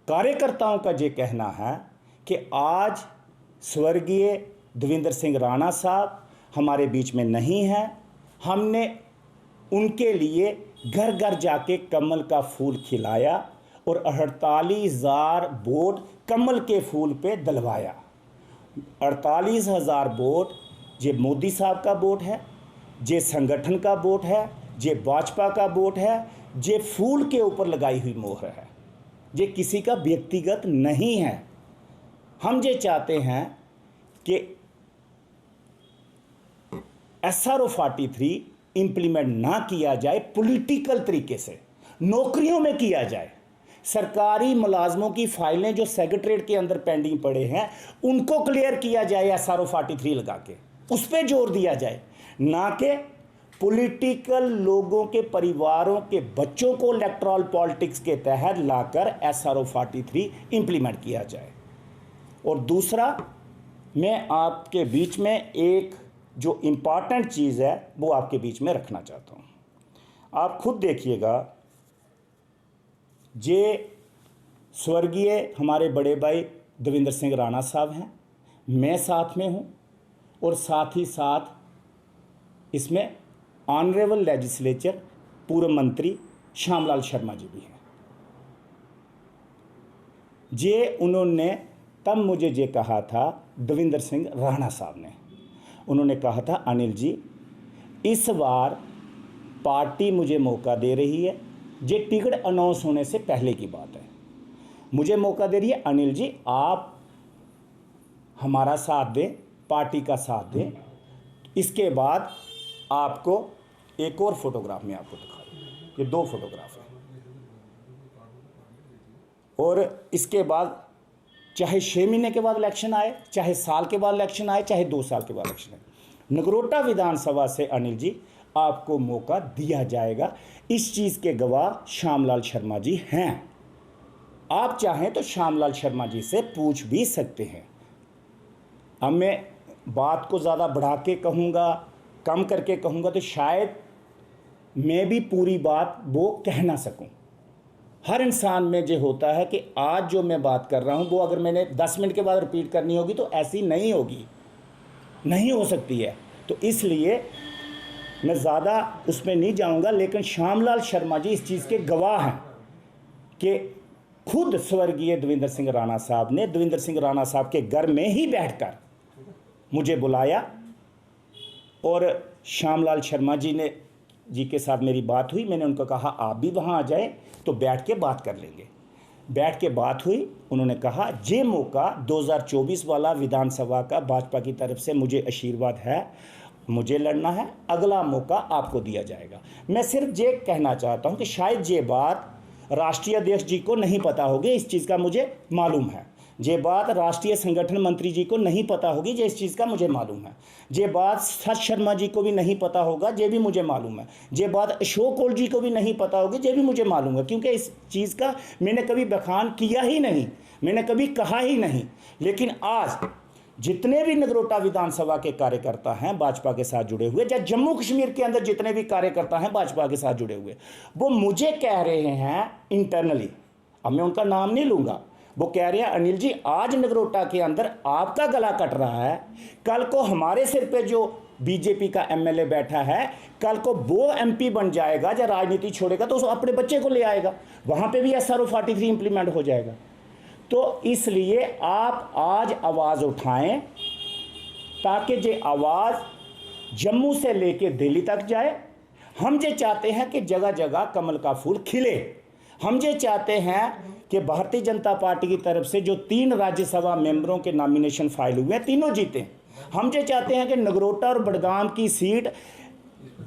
कार्यकर्ताओं का ये कहना है कि आज स्वर्गीय देवेंद्र सिंह राणा साहब हमारे बीच में नहीं हैं। हमने उनके लिए घर घर जाके कमल का फूल खिलाया और 48,000 वोट कमल के फूल पे दलवाया। 48,000 वोट ये मोदी साहब का वोट है, ये संगठन का वोट है, ये भाजपा का वोट है, ये फूल के ऊपर लगाई हुई मोहर है, ये किसी का व्यक्तिगत नहीं है। हम ये चाहते हैं कि SRO 43 इम्प्लीमेंट ना किया जाए, पॉलिटिकल तरीके से नौकरियों में किया जाए। सरकारी मुलाजमों की फाइलें जो सेक्रेटरीट के अंदर पेंडिंग पड़े हैं उनको क्लियर किया जाए SRO 43 लगा के, उस पर जोर दिया जाए, ना कि पॉलिटिकल लोगों के परिवारों के बच्चों को इलेक्टोरल पॉलिटिक्स के तहत लाकर SRO 43 इम्प्लीमेंट किया जाए। और दूसरा, मैं आपके बीच में एक जो इम्पॉर्टेंट चीज़ है वो आपके बीच में रखना चाहता हूँ। आप खुद देखिएगा, ये स्वर्गीय हमारे बड़े भाई देवेंद्र सिंह राणा साहब हैं, मैं साथ में हूँ, और साथ ही साथ इसमें ऑनरेबल लेजिस्लेचर पूर्व मंत्री श्यामलाल शर्मा जी भी हैं। ये उन्होंने तब मुझे ये कहा था, देवेंद्र सिंह राणा साहब ने, उन्होंने कहा था अनिल जी इस बार पार्टी मुझे मौका दे रही है, ये टिकट अनाउंस होने से पहले की बात है, मुझे मौका दे रही है, अनिल जी आप हमारा साथ दें, पार्टी का साथ दें। इसके बाद आपको एक और फोटोग्राफ में आपको दिखा दूँ, ये 2 फोटोग्राफ हैं, और इसके बाद चाहे 6 महीने के बाद इलेक्शन आए, चाहे साल के बाद इलेक्शन आए, चाहे 2 साल के बाद इलेक्शन आए, नगरोटा विधानसभा से अनिल जी आपको मौका दिया जाएगा। इस चीज़ के गवाह श्यामलाल शर्मा जी हैं। आप चाहें तो श्यामलाल शर्मा जी से पूछ भी सकते हैं। अब मैं बात को ज़्यादा बढ़ा के कहूँगा, कम करके कहूँगा तो शायद मैं भी पूरी बात वो कह ना सकूँ। हर इंसान में जो होता है कि आज जो मैं बात कर रहा हूँ वो अगर मैंने 10 मिनट के बाद रिपीट करनी होगी तो ऐसी नहीं होगी, नहीं हो सकती है। तो इसलिए मैं ज़्यादा उसमें नहीं जाऊँगा, लेकिन श्यामलाल शर्मा जी इस चीज़ के गवाह हैं कि खुद स्वर्गीय देवेंद्र सिंह राणा साहब ने देवेंद्र सिंह राणा साहब के घर में ही बैठकर मुझे बुलाया, और श्यामलाल शर्मा जी के साथ मेरी बात हुई। मैंने उनको कहा आप भी वहाँ आ जाए तो बैठ के बात कर लेंगे। बैठ के बात हुई, उन्होंने कहा ये मौका 2024 वाला विधानसभा का भाजपा की तरफ से मुझे आशीर्वाद है, मुझे लड़ना है, अगला मौका आपको दिया जाएगा। मैं सिर्फ ये कहना चाहता हूँ कि शायद ये बात राष्ट्रीय अध्यक्ष जी को नहीं पता होगी, इस चीज़ का मुझे मालूम है। ये बात राष्ट्रीय संगठन मंत्री जी को नहीं पता होगी, ये इस चीज़ का मुझे मालूम है। ये बात सच शर्मा जी को भी नहीं पता होगा, ये भी मुझे मालूम है। ये बात अशोक ओल जी को भी नहीं पता होगी, ये भी मुझे मालूम है, क्योंकि इस चीज़ का मैंने कभी बखान किया ही नहीं, मैंने कभी कहा ही नहीं। लेकिन आज जितने भी नगरोटा विधानसभा के कार्यकर्ता हैं भाजपा के साथ जुड़े हुए, या जम्मू कश्मीर के अंदर जितने भी कार्यकर्ता हैं भाजपा के साथ जुड़े हुए, वो मुझे कह रहे हैं इंटरनली, अब मैं उनका नाम नहीं लूँगा, वो कह रहे हैं अनिल जी आज नगरोटा के अंदर आपका गला कट रहा है, कल को हमारे सिर पे जो बीजेपी का एमएलए बैठा है, कल को वो एमपी बन जाएगा या राजनीति छोड़ेगा तो अपने बच्चे को ले आएगा, वहाँ पे भी SRO 43 इम्प्लीमेंट हो जाएगा। तो इसलिए आप आज आवाज़ उठाएं ताकि ये आवाज़ जम्मू से लेके दिल्ली तक जाए। हम ये चाहते हैं कि जगह जगह कमल का फूल खिले। हम ये चाहते हैं कि भारतीय जनता पार्टी की तरफ से जो 3 राज्यसभा मेंबरों के नॉमिनेशन फाइल हुए हैं तीनों जीते। हम ये चाहते हैं कि नगरोटा और बडगाम की सीट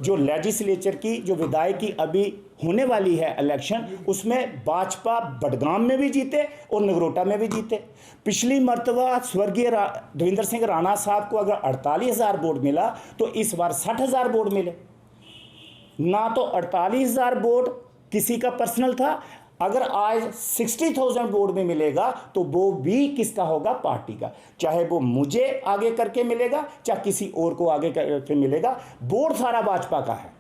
जो लेजिस्लेचर की जो विधायकी अभी होने वाली है इलेक्शन, उसमें भाजपा बडगाम में भी जीते और नगरोटा में भी जीते। पिछली मर्तबा स्वर्गीय देवेंद्र सिंह राणा साहब को अगर 48,000 वोट मिला तो इस बार 60,000 वोट मिले ना। तो 48,000 वोट किसी का पर्सनल था, अगर आज 60,000 वोट में मिलेगा तो वो भी किसका होगा, पार्टी का। चाहे वो मुझे आगे करके मिलेगा चाहे किसी और को आगे करके मिलेगा, वोट सारा भाजपा का है।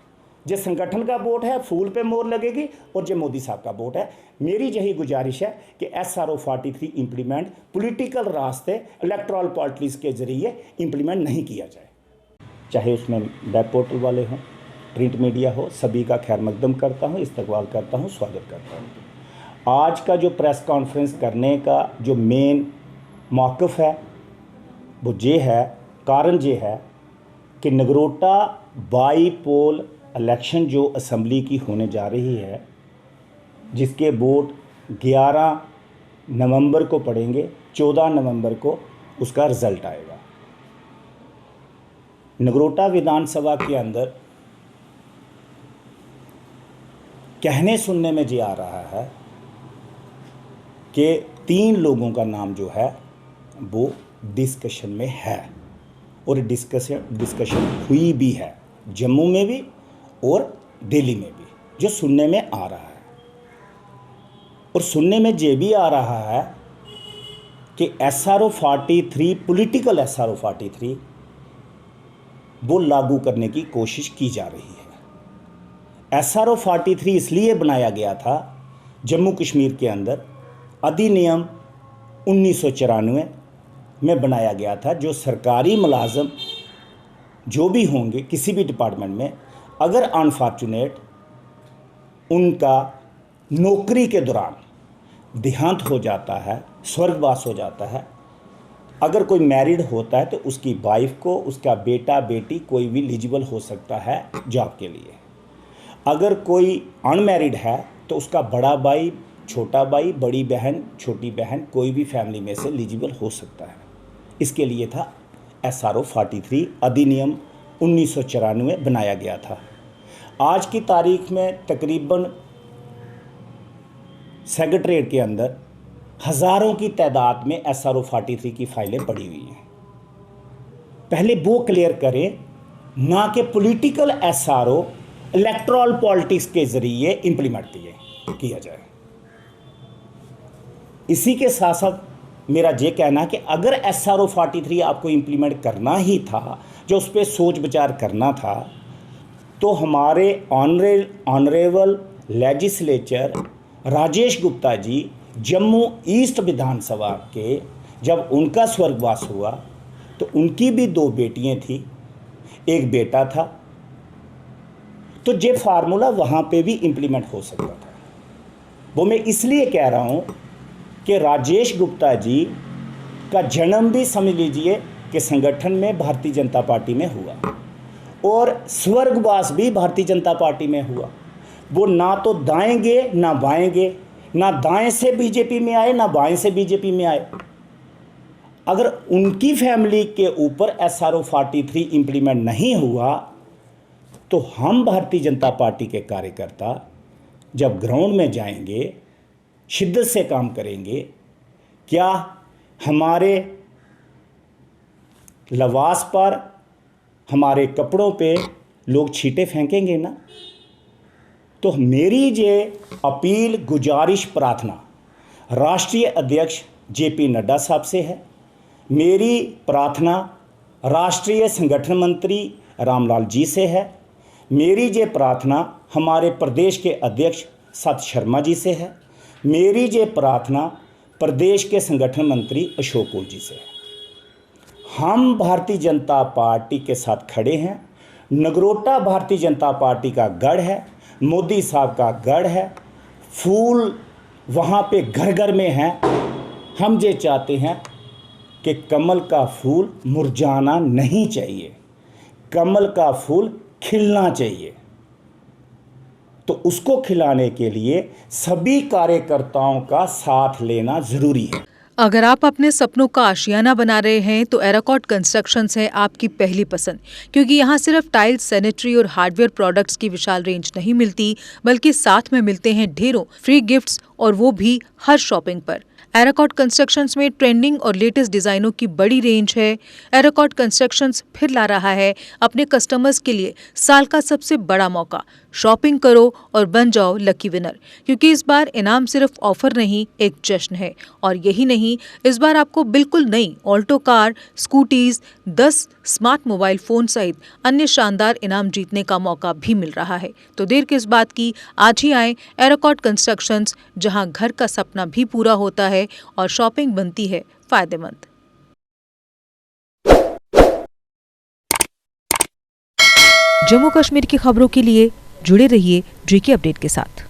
जो संगठन का वोट है फूल पे मोहर लगेगी और जो मोदी साहब का वोट है। मेरी यही गुजारिश है कि SRO 43 इम्प्लीमेंट पॉलिटिकल रास्ते इलेक्टोरल पॉलिटिक्स के ज़रिए इम्प्लीमेंट नहीं किया जाए, चाहे उसमें वेब पोर्टल वाले हों, प्रिंट मीडिया हो, सभी का खैर मकदम करता हूँ, इस्तकबाल करता हूँ, स्वागत करता हूँ। आज का जो प्रेस कॉन्फ्रेंस करने का जो मेन मौक़िफ़ है वो ये है, कारण ये है कि नगरोटा बाई पोल इलेक्शन जो असम्बली की होने जा रही है, जिसके वोट 11 नवंबर को पड़ेंगे, 14 नवंबर को उसका रिज़ल्ट आएगा। नगरोटा विधानसभा के अंदर कहने सुनने में ये आ रहा है कि 3 लोगों का नाम जो है वो डिस्कशन में है और डिस्कशन हुई भी है, जम्मू में भी और दिल्ली में भी, जो सुनने में आ रहा है। और सुनने में ये भी आ रहा है कि SRO 43 पॉलिटिकल SRO 43 वो लागू करने की कोशिश की जा रही है। SRO 43 इसलिए बनाया गया था, जम्मू कश्मीर के अंदर अधिनियम 1994 में बनाया गया था, जो सरकारी मुलाजम जो भी होंगे किसी भी डिपार्टमेंट में, अगर अनफॉर्चुनेट उनका नौकरी के दौरान देहांत हो जाता है, स्वर्गवास हो जाता है, अगर कोई मैरिड होता है तो उसकी वाइफ को उसका बेटा बेटी कोई भी एलिजिबल हो सकता है जॉब के लिए। अगर कोई अनमैरिड है तो उसका बड़ा भाई, छोटा भाई, बड़ी बहन, छोटी बहन, कोई भी फैमिली में से एलिजिबल हो सकता है। इसके लिए था SRO 43 अधिनियम 1994 बनाया गया था। आज की तारीख में तकरीबन सेक्रेटरीट के अंदर हज़ारों की तादाद में SRO 43 की फाइलें पड़ी हुई हैं। पहले वो क्लियर करें, ना कि पॉलिटिकल SRO इलेक्टोरल पॉलिटिक्स के ज़रिए इम्प्लीमेंट किया जाए। इसी के साथ साथ मेरा ये कहना कि अगर SRO 43 आपको इम्प्लीमेंट करना ही था, जो उस पर सोच विचार करना था, तो हमारे honourable legislature Rajesh Gupta ji Jammu east विधानसभा के जब उनका स्वर्गवास हुआ तो उनकी भी 2 बेटियां थी, एक बेटा था, तो ये फार्मूला वहाँ पे भी इम्प्लीमेंट हो सकता था। वो मैं इसलिए कह रहा हूँ कि राजेश गुप्ता जी का जन्म भी समझ लीजिए कि संगठन में भारतीय जनता पार्टी में हुआ और स्वर्गवास भी भारतीय जनता पार्टी में हुआ। वो ना तो दाएंगे ना बाएंगे, ना दाएं से बीजेपी में आए ना बाएं से बीजेपी में आए। अगर उनकी फैमिली के ऊपर SRO 43 इम्प्लीमेंट नहीं हुआ तो हम भारतीय जनता पार्टी के कार्यकर्ता जब ग्राउंड में जाएंगे, शिद्दत से काम करेंगे, क्या हमारे लिबास पर, हमारे कपड़ों पे लोग छींटे फेंकेंगे ना। तो मेरी ये अपील, गुजारिश, प्रार्थना राष्ट्रीय अध्यक्ष JP नड्डा साहब से है। मेरी प्रार्थना राष्ट्रीय संगठन मंत्री रामलाल जी से है। मेरी ये प्रार्थना हमारे प्रदेश के अध्यक्ष सत शर्मा जी से है। मेरी ये प्रार्थना प्रदेश के संगठन मंत्री अशोक कूल जी से है। हम भारतीय जनता पार्टी के साथ खड़े हैं। नगरोटा भारतीय जनता पार्टी का गढ़ है, मोदी साहब का गढ़ है, फूल वहाँ पे घर घर में हैं। हम ये चाहते हैं कि कमल का फूल मुरझाना नहीं चाहिए, कमल का फूल खिलना चाहिए। तो उसको खिलाने के लिए सभी कार्यकर्ताओं का साथ लेना ज़रूरी है। अगर आप अपने सपनों का आशियाना बना रहे हैं तो एराकॉट कंस्ट्रक्शंस है आपकी पहली पसंद, क्योंकि यहाँ सिर्फ टाइल्स, सैनिटरी और हार्डवेयर प्रोडक्ट्स की विशाल रेंज नहीं मिलती, बल्कि साथ में मिलते हैं ढेरों फ्री गिफ्ट्स और वो भी हर शॉपिंग पर। एराकॉट कंस्ट्रक्शंस में ट्रेंडिंग और लेटेस्ट डिजाइनों की बड़ी रेंज है। एराकॉट कंस्ट्रक्शंस फिर ला रहा है अपने कस्टमर्स के लिए साल का सबसे बड़ा मौका। शॉपिंग करो और बन जाओ लकी विनर, क्योंकि इस बार इनाम सिर्फ ऑफर नहीं, एक जश्न है। और यही नहीं, इस बार आपको बिल्कुल नई Alto car, scooties, 10 smart mobile phone सहित अन्य शानदार इनाम जीतने का मौका भी मिल रहा है। तो देर किस बात की, आज ही आए एराकॉट कंस्ट्रक्शंस, जहां घर का सपना भी पूरा होता है और शॉपिंग बनती है फायदेमंद। जम्मू कश्मीर की खबरों के लिए जुड़े रहिए JK अपडेट के साथ।